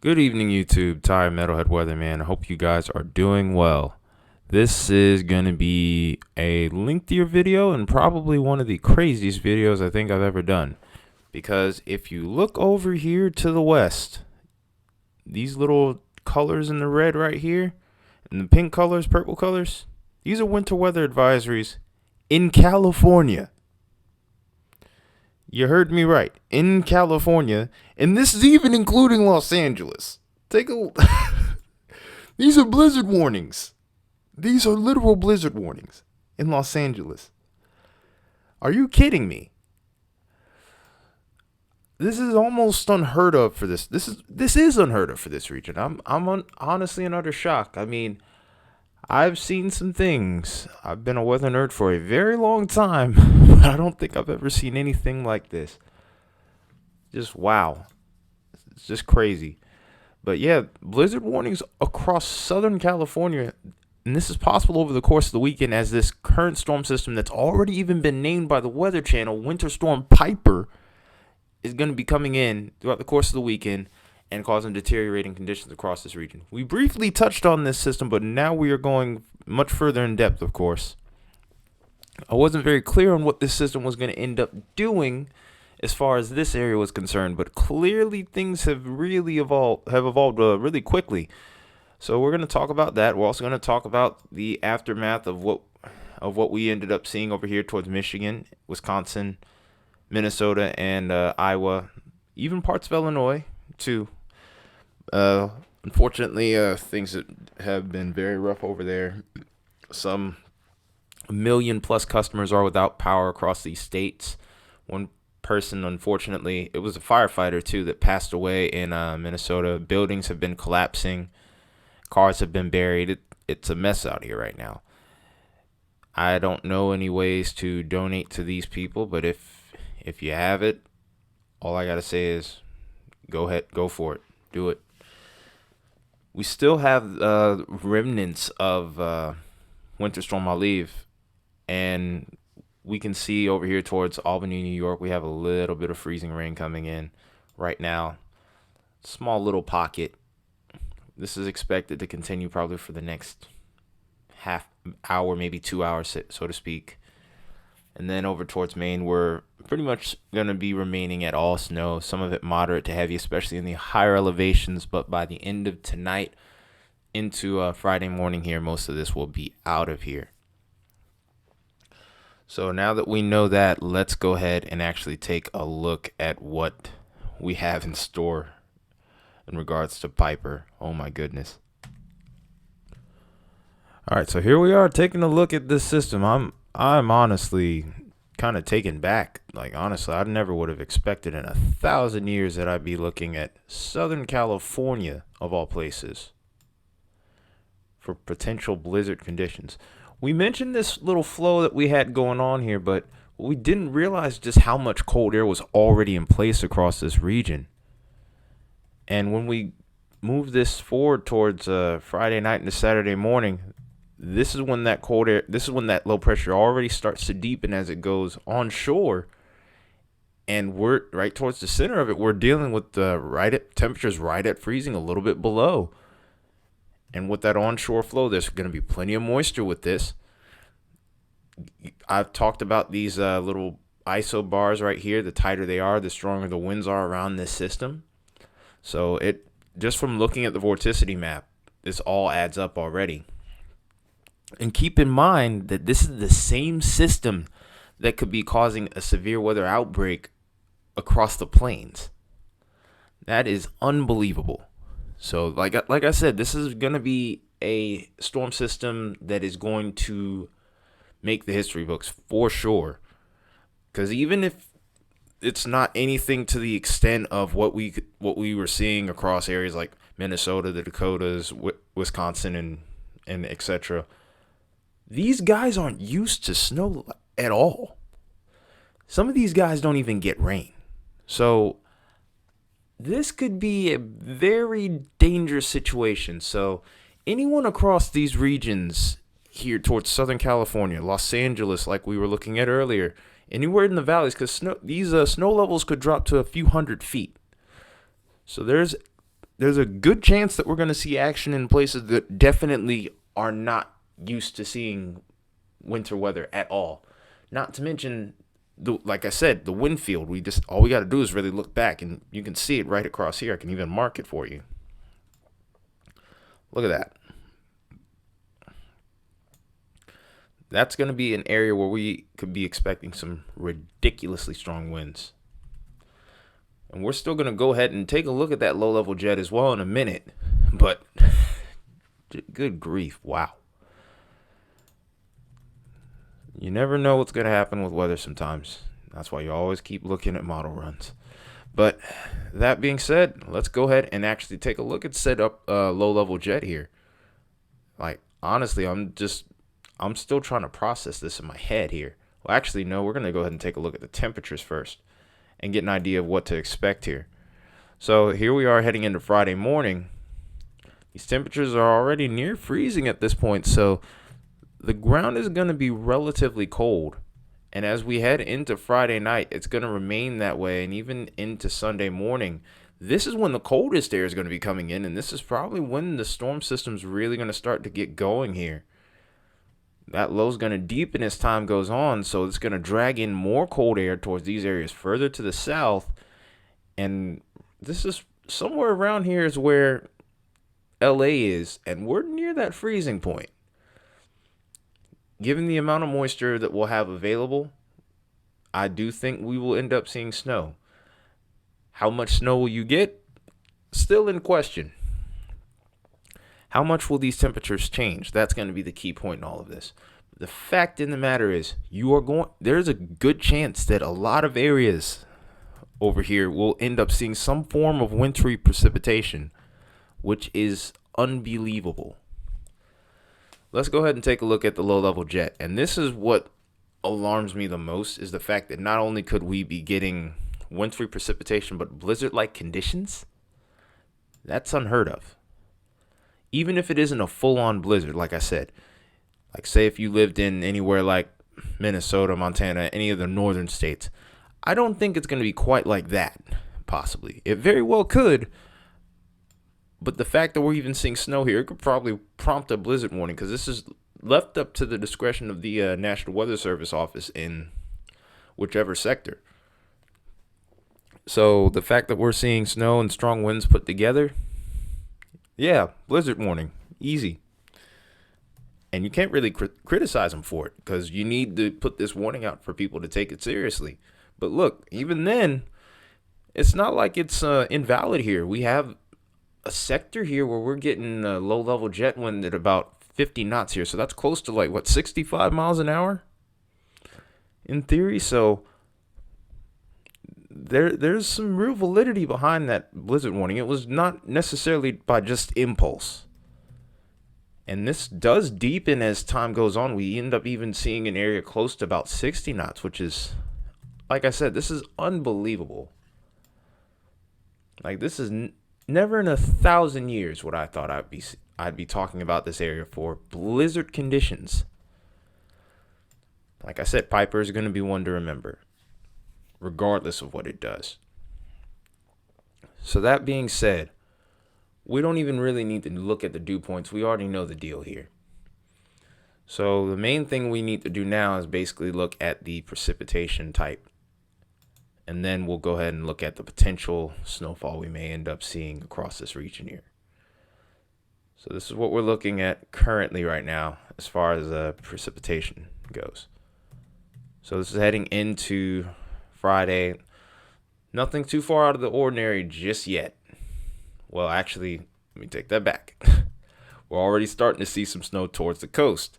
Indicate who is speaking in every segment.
Speaker 1: Good evening, YouTube. Ty Metalhead Weatherman. I hope you guys are doing well. This is going to be a lengthier video and probably one of the craziest videos I think I've ever done. Because if you look over here to the west, these little colors in the red right here, and the pink colors, purple colors, these are winter weather advisories in California. You heard me right. In California. And this is even including Los Angeles. Take a These are blizzard warnings. These are literal blizzard warnings in Los Angeles. Are you kidding me? This is almost unheard of for this. This is unheard of for this region. I'm honestly in utter shock. I mean, I've seen some things. I've been a weather nerd for a very long time, but I don't think I've ever seen anything like this. Just wow. It's just crazy. But yeah, blizzard warnings across Southern California, and this is possible over the course of the weekend as this current storm system that's already even been named by the Weather Channel, Winter Storm Piper, is going to be coming in throughout the course of the weekend and causing deteriorating conditions across this region. We briefly touched on this system, but now we are going much further in depth, of course. I wasn't very clear on what this system was going to end up doing as far as this area was concerned, but clearly things have really evolved really quickly. So we're going to talk about that. We're also going to talk about the aftermath of what we ended up seeing over here towards Michigan, Wisconsin, Minnesota, and Iowa, even parts of Illinois too. Unfortunately, things have been very rough over there. Some 1 million plus customers are without power across these states. One person, unfortunately, it was a firefighter too that passed away in Minnesota. Buildings have been collapsing. Cars have been buried. It's a mess out here right now. I don't know any ways to donate to these people, but if you have it, all I gotta say is go ahead, go for it, do it. We still have remnants of Winter Storm Olive, and we can see over here towards Albany, New York, we have a little bit of freezing rain coming in right now. Small little pocket. This is expected to continue probably for the next half hour, maybe 2 hours, so to speak. And then over towards Maine, we're pretty much going to be remaining at all snow, some of it moderate to heavy, especially in the higher elevations. But by the end of tonight into Friday morning here, most of this will be out of here. So now that we know that, let's go ahead and actually take a look at what we have in store in regards to Piper. Oh my goodness. All right, so here we are taking a look at this system. I'm honestly kind of taken back. Like, honestly, I never would have expected in 1,000 years that I'd be looking at Southern California, of all places, for potential blizzard conditions. We mentioned this little flow that we had going on here, but we didn't realize just how much cold air was already in place across this region. And when we move this forward towards Friday night into Saturday morning, this is when that low pressure already starts to deepen as it goes onshore. And we're right towards the center of it. We're dealing with temperatures right at freezing, a little bit below. And with that onshore flow, there's going to be plenty of moisture with this. I've talked about these little ISO bars right here. The tighter they are, the stronger the winds are around this system. So it just from looking at the vorticity map, this all adds up already. And keep in mind that this is the same system that could be causing a severe weather outbreak across the plains. That is unbelievable. So like I said, this is going to be a storm system that is going to make the history books for sure. Because even if it's not anything to the extent of what we were seeing across areas like Minnesota, the Dakotas, Wisconsin, and etc., these guys aren't used to snow at all. Some of these guys don't even get rain. So this could be a very dangerous situation. So anyone across these regions here towards Southern California, Los Angeles, like we were looking at earlier, anywhere in the valleys, because these snow levels could drop to a few hundred feet. So there's there's a good chance that we're going to see action in places that definitely are not used to seeing winter weather at all. Not to mention, like I said, the wind field. All we got to do is really look back, and you can see it right across here. I can even mark it for you. Look at that. That's going to be an area where we could be expecting some ridiculously strong winds. And we're still going to go ahead and take a look at that low-level jet as well in a minute. But good grief, wow. You never know what's going to happen with weather sometimes. That's why you always keep looking at model runs. But that being said, let's go ahead and actually take a look at set up low-level jet here. Like, honestly, I'm still trying to process this in my head here. Well, actually, no, we're going to go ahead and take a look at the temperatures first and get an idea of what to expect here. So here we are heading into Friday morning. These temperatures are already near freezing at this point, so the ground is going to be relatively cold. And as we head into Friday night, it's going to remain that way. And even into Sunday morning, this is when the coldest air is going to be coming in. And this is probably when the storm system's really going to start to get going here. That low is going to deepen as time goes on. So it's going to drag in more cold air towards these areas further to the south. And this is somewhere around here is where LA is. And we're near that freezing point. Given the amount of moisture that we'll have available, I do think we will end up seeing snow. How much snow will you get? Still in question. How much will these temperatures change? That's going to be the key point in all of this. The fact in the matter is, there's a good chance that a lot of areas over here will end up seeing some form of wintry precipitation, which is unbelievable. Let's go ahead and take a look at the low-level jet. And this is what alarms me the most, is the fact that not only could we be getting wintry precipitation, but blizzard-like conditions. That's unheard of. Even if it isn't a full-on blizzard, like I said. Like, say if you lived in anywhere like Minnesota, Montana, any of the northern states, I don't think it's going to be quite like that, possibly. It very well could. But the fact that we're even seeing snow here, it could probably prompt a blizzard warning, because this is left up to the discretion of the National Weather Service office in whichever sector. So the fact that we're seeing snow and strong winds put together, yeah, blizzard warning, easy. And you can't really criticize them for it, because you need to put this warning out for people to take it seriously. But look, even then, it's not like it's invalid here. We have a sector here where we're getting a low-level jet wind at about 50 knots here. So that's close to 65 miles an hour in theory. So there's some real validity behind that blizzard warning. It was not necessarily by just impulse. And this does deepen as time goes on. We end up even seeing an area close to about 60 knots, which is, like I said, this is unbelievable. Like, this is never in 1,000 years would I thought I'd be talking about this area for blizzard conditions. Like I said, Piper is going to be one to remember, regardless of what it does. So that being said, we don't even really need to look at the dew points. We already know the deal here. So the main thing we need to do now is basically look at the precipitation type. And then we'll go ahead and look at the potential snowfall we may end up seeing across this region here. So this is what we're looking at currently right now as far as precipitation goes. So this is heading into Friday. Nothing too far out of the ordinary just yet. Well, actually, let me take that back. We're already starting to see some snow towards the coast.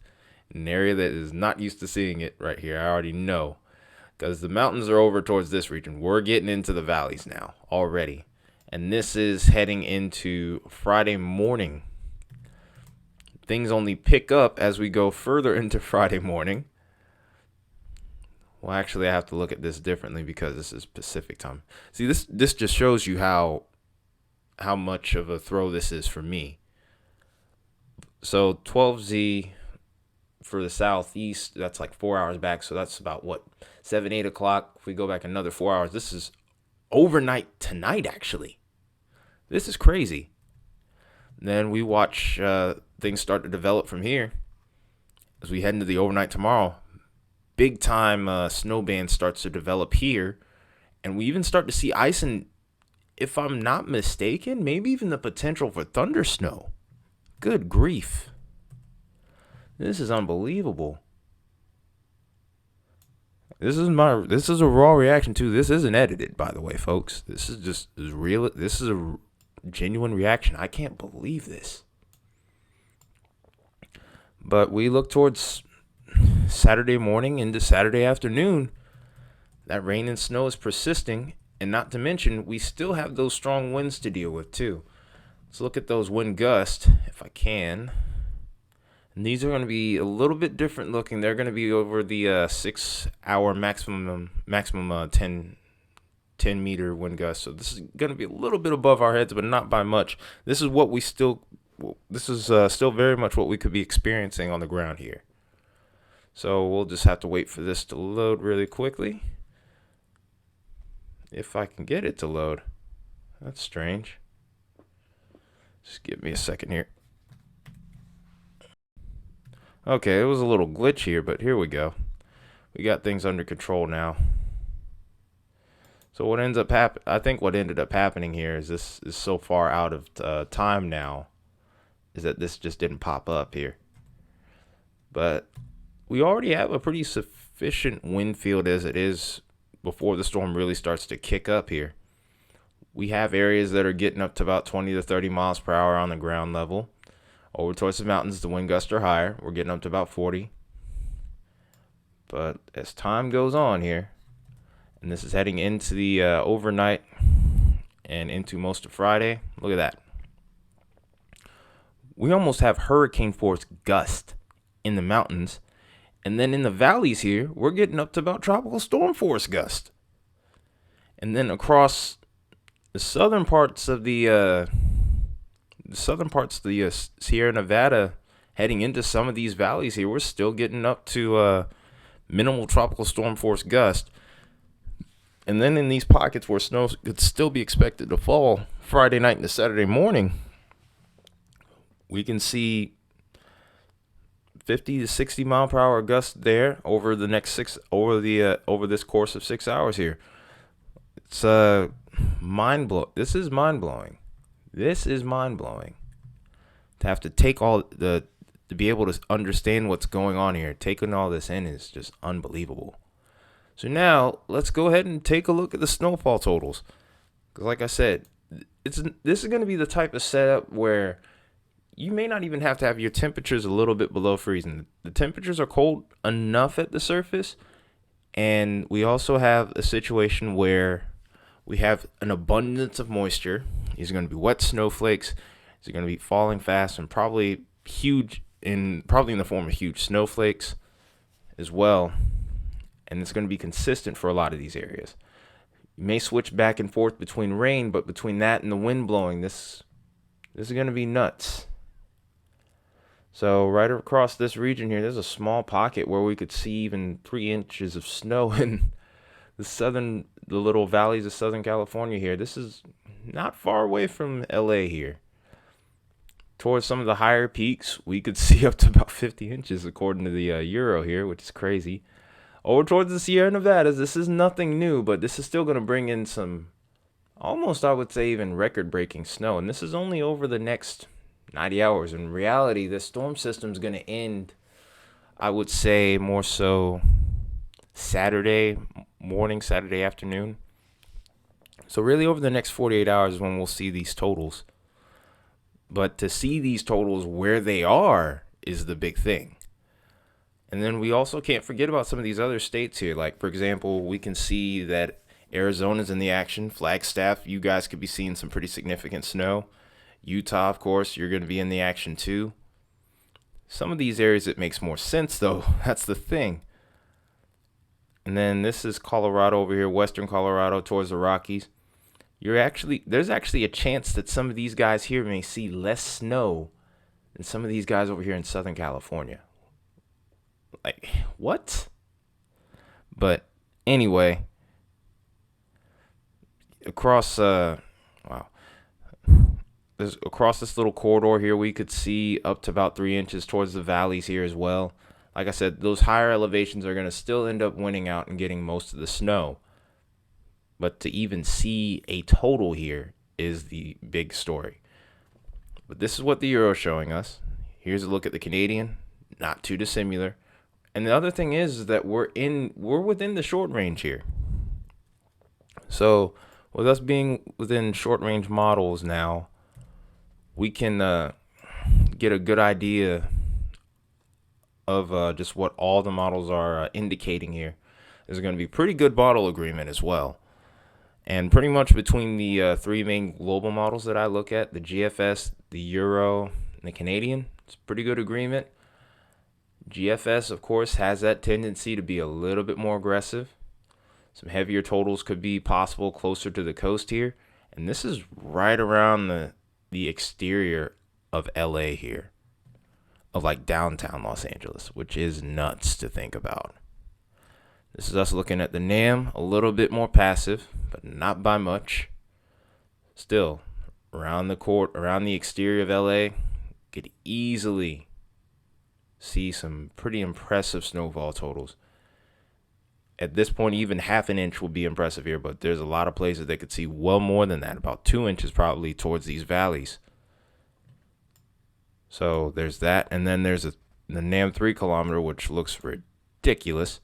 Speaker 1: An area that is not used to seeing it right here. I already know. Because the mountains are over towards this region. We're getting into the valleys now already. And this is heading into Friday morning. Things only pick up as we go further into Friday morning. Well, actually, I have to look at this differently because this is Pacific time. See, this just shows you how much of a throw this is for me. So 12Z for the southeast, that's like 4 hours back. So that's about 7, 8 o'clock. If we go back another 4 hours, this is overnight tonight, actually. This is crazy. Then we watch things start to develop from here as we head into the overnight tomorrow. Big time snow band starts to develop here, and we even start to see ice and, if I'm not mistaken, maybe even the potential for thunder snow. Good grief. This is unbelievable. This is a raw reaction too. This isn't edited, by the way, folks. This is just is real. This is a genuine reaction. I can't believe this. But we look towards Saturday morning into Saturday afternoon. That rain and snow is persisting, and not to mention, we still have those strong winds to deal with too. Let's look at those wind gusts, if I can. And these are going to be a little bit different looking. They're going to be over the 6 hour maximum 10 meter wind gust. So this is going to be a little bit above our heads, but not by much. This is still very much what we could be experiencing on the ground here. So we'll just have to wait for this to load really quickly. If I can get it to load. That's strange. Just give me a second here. Okay, it was a little glitch here, but here we go. We got things under control now. So what ends up I think what ended up happening here is this is so far out of time now, is that this just didn't pop up here. But we already have a pretty sufficient wind field as it is before the storm really starts to kick up here. We have areas that are getting up to about 20 to 30 miles per hour on the ground level. Over towards the mountains, the wind gusts are higher. We're getting up to about 40. But as time goes on here, and this is heading into the overnight and into most of Friday, look at that. We almost have hurricane force gust in the mountains. And then in the valleys here, we're getting up to about tropical storm force gust. And then across the southern parts of the Sierra Nevada, heading into some of these valleys here, we're still getting up to minimal tropical storm force gust. And then in these pockets where snow could still be expected to fall Friday night into Saturday morning, we can see 50 to 60 mile per hour gusts there over the next over this course of 6 hours here. It's mind blowing. This is mind blowing. This is mind blowing. To have to to be able to understand what's going on here, taking all this in is just unbelievable. So now let's go ahead and take a look at the snowfall totals. Because like I said, this is going to be the type of setup where you may not even have to have your temperatures a little bit below freezing. The temperatures are cold enough at the surface, and we also have a situation where we have an abundance of moisture. These are going to be wet snowflakes. These are going to be falling fast and probably in the form of huge snowflakes as well. And it's going to be consistent for a lot of these areas. You may switch back and forth between rain, but between that and the wind blowing, this is going to be nuts. So right across this region here, there's a small pocket where we could see even 3 inches of snow in the little valleys of Southern California here. This is not far away from LA here. Towards some of the higher peaks, we could see up to about 50 inches according to the Euro here, which is crazy. Over towards the Sierra Nevadas, this is nothing new, but this is still going to bring in some almost, I would say, even record-breaking snow. And this is only over the next 90 hours. In reality, this storm system is going to end, I would say, more so Saturday morning, Saturday afternoon. So really over the next 48 hours is when we'll see these totals. But to see these totals where they are is the big thing. And then we also can't forget about some of these other states here. Like, for example, we can see that Arizona's in the action. Flagstaff, you guys could be seeing some pretty significant snow. Utah, of course, you're going to be in the action too. Some of these areas, it makes more sense, though. That's the thing. And then this is Colorado over here, western Colorado towards the Rockies. There's actually a chance that some of these guys here may see less snow than some of these guys over here in Southern California. Like, what? But anyway, across wow. across this little corridor here, we could see up to about 3 inches towards the valleys here as well. Like I said, those higher elevations are going to still end up winning out and getting most of the snow. But to even see a total here is the big story. But this is what the Euro is showing us. Here's a look at the Canadian, not too dissimilar. And the other thing is that we're within the short range here. So with us being within short range models now, we can get a good idea of just what all the models are indicating here. There's going to be pretty good model agreement as well. And pretty much between the three main global models that I look at, the GFS, the Euro, and the Canadian, it's pretty good agreement. GFS, of course, has that tendency to be a little bit more aggressive. Some heavier totals could be possible closer to the coast here. And this is right around the exterior of LA here, of like downtown Los Angeles, which is nuts to think about. This is us looking at the NAM, a little bit more passive, but not by much. Still, around the exterior of LA, could easily see some pretty impressive snowfall totals. At this point, even half an inch will be impressive here, but there's a lot of places that could see well more than that, about 2 inches probably towards these valleys. So there's that, and then there's the NAM 3 kilometer, which looks ridiculous.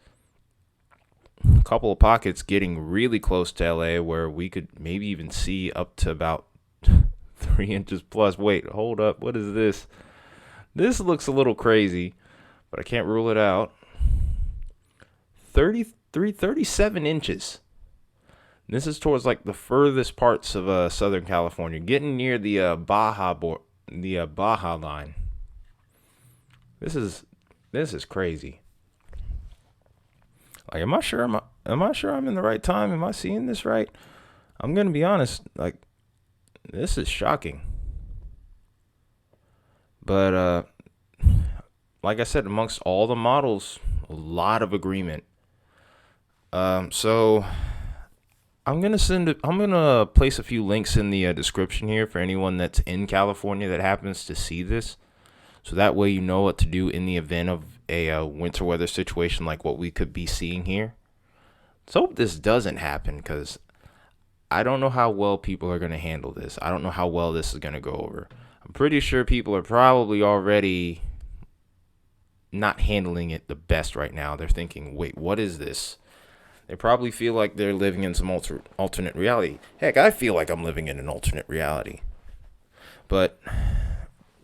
Speaker 1: A couple of pockets getting really close to LA where we could maybe even see up to about 3 inches plus. Wait, hold up. What is this? This looks a little crazy, but I can't rule it out. 37 inches. This is towards like the furthest parts of Southern California, getting near the Baja line. This is crazy. Like, am I sure I'm in the right time? Am I seeing this right? I'm gonna be honest. Like, this is shocking. But like I said, amongst all the models, a lot of agreement. So I'm gonna place a few links in the description here for anyone that's in California that happens to see this, so that way you know what to do in the event of a winter weather situation like what we could be seeing here. Let's hope this doesn't happen, because I don't know how well people are gonna handle this. I don't know how well this is gonna go over. I'm pretty sure people are probably already not handling it the best right now. They're thinking, wait, what is this? They probably feel like they're living in some alternate reality. Heck, I feel like I'm living in an alternate reality. But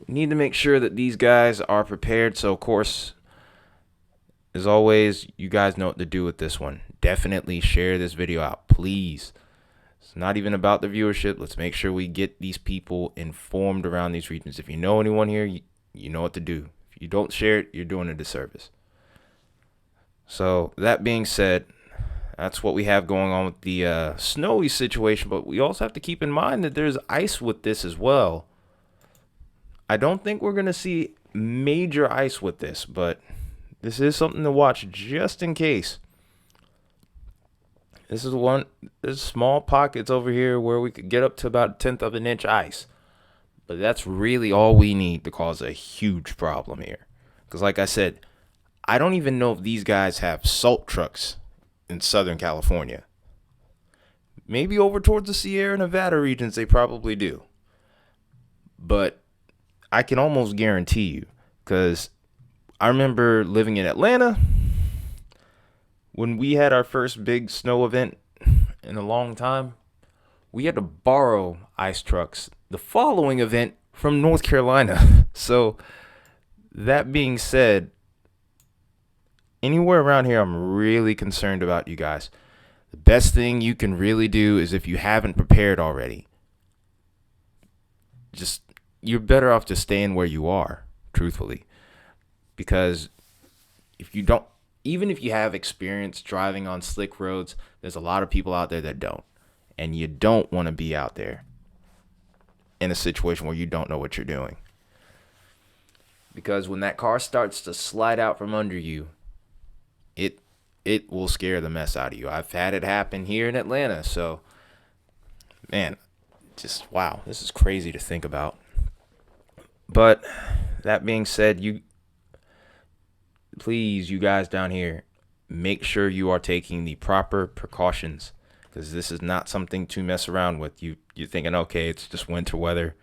Speaker 1: we need to make sure that these guys are prepared. So, of course, as always, you guys know what to do with this one. Definitely share this video out, please. It's not even about the viewership. Let's make sure we get these people informed around these regions. If you know anyone here, you know what to do. If you don't share it, you're doing a disservice. So, that being said, that's what we have going on with the snowy situation, but we also have to keep in mind that there's ice with this as well. I don't think we're going to see major ice with this, but this is something to watch just in case. There's small pockets over here where we could get up to about 1/10 of an inch ice, but that's really all we need to cause a huge problem here. Because like I said, I don't even know if these guys have salt trucks in Southern California. Maybe over towards the Sierra Nevada regions they probably do. But I can almost guarantee you, because I remember living in Atlanta when we had our first big snow event in a long time. We had to borrow ice trucks the following event from North Carolina. So that being said, anywhere around here, I'm really concerned about you guys. The best thing you can really do is, if you haven't prepared already, you're better off just staying where you are, truthfully. Because if you don't, even if you have experience driving on slick roads, there's a lot of people out there that don't. And you don't want to be out there in a situation where you don't know what you're doing. Because when that car starts to slide out from under you, it will scare the mess out of you. I've had it happen here in Atlanta. So, man, just wow, this is crazy to think about. But that being said, please, you guys down here, make sure you are taking the proper precautions, because this is not something to mess around with. You're thinking, okay, it's just winter weather.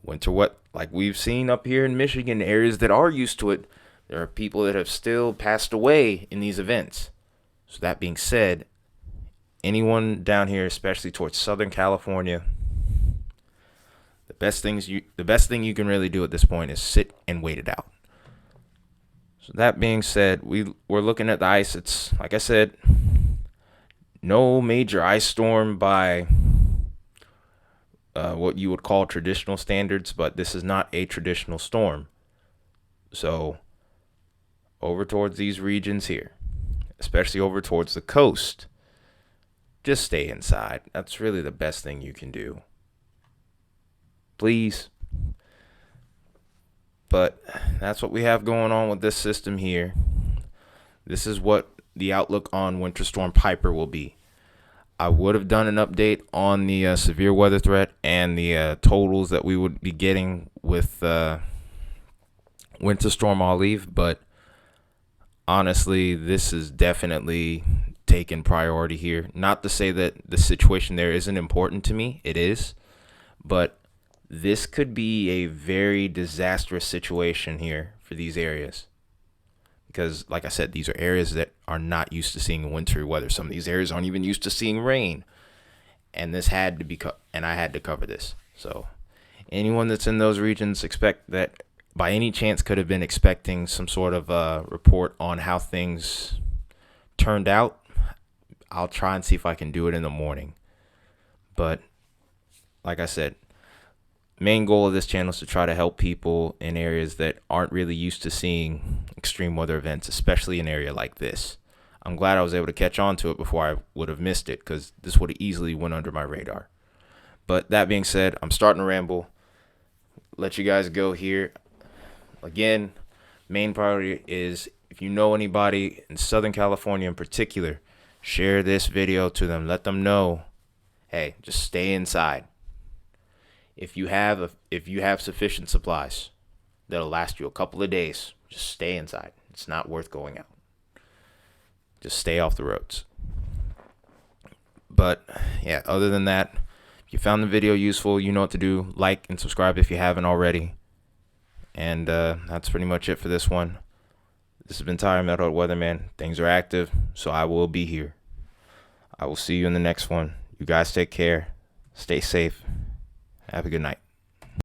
Speaker 1: Winter what? Like we've seen up here in Michigan, areas that are used to it, there are people that have still passed away in these events. So that being said, anyone down here, especially towards Southern California, the best thing you can really do at this point is sit and wait it out. So that being said, we're looking at the ice. It's like I said, no major ice storm by what you would call traditional standards, but this is not a traditional storm. So over towards these regions here, especially over towards the coast, just stay inside. That's really the best thing you can do. Please. But that's what we have going on with this system here. This is what the outlook on Winter Storm Piper will be. I would have done an update on the severe weather threat and the totals that we would be getting with Winter Storm Olive, but honestly, this is definitely taken priority here. Not to say that the situation there isn't important to me. It is. But this could be a very disastrous situation here for these areas. Because, like I said, these are areas that are not used to seeing wintry weather. Some of these areas aren't even used to seeing rain. And this had to be and I had to cover this. So anyone that's in those regions, expect that by any chance could have been expecting some sort of report on how things turned out. I'll try and see if I can do it in the morning. But like I said, main goal of this channel is to try to help people in areas that aren't really used to seeing extreme weather events, especially an area like this. I'm glad I was able to catch on to it before I would have missed it, because this would have easily went under my radar. But that being said, I'm starting to ramble. Let you guys go here. Again, main priority is, if you know anybody in Southern California in particular, share this video to them. Let them know, hey, just stay inside. If you have sufficient supplies that'll last you a couple of days, just stay inside. It's not worth going out. Just stay off the roads. But yeah, other than that, if you found the video useful, you know what to do. Like and subscribe if you haven't already. And that's pretty much it for this one. This has been Tyler, Metalhead Weatherman. Things are active, so I will be here. I will see you in the next one. You guys take care. Stay safe. Have a good night.